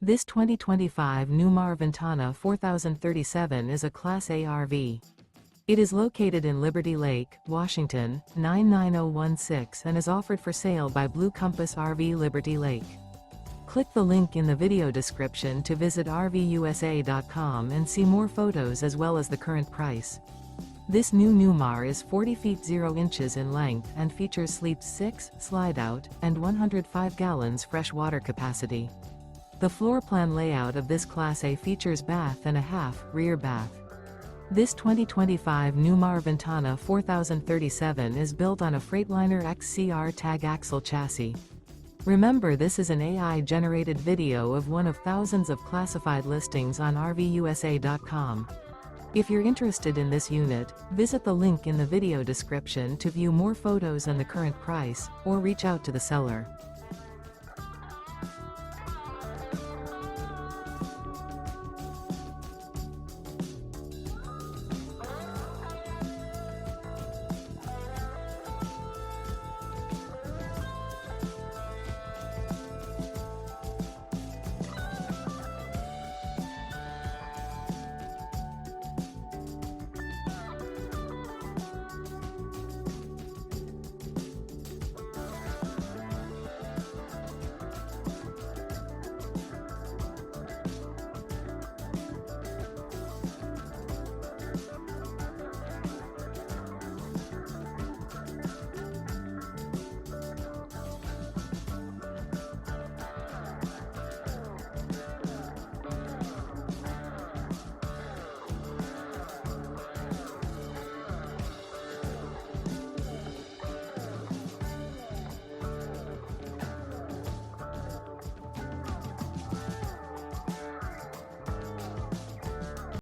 This 2025 Newmar Ventana 4037 is a Class A RV. It is located in Liberty Lake, Washington, 99016 and is offered for sale by Blue Compass RV Liberty Lake. Click the link in the video description to visit RVUSA.com and see more photos as well as the current price. This new Newmar is 40 feet 0 inches in length and features Sleep 6, Slideout, and 105 gallons fresh water capacity. The floor plan layout of this Class A features bath and a half, rear bath. This 2025 Newmar Ventana 4037 is built on a Freightliner XCR Tag Axle chassis. Remember, this is an AI-generated video of one of thousands of classified listings on RVUSA.com. If you're interested in this unit, visit the link in the video description to view more photos and the current price, or reach out to the seller.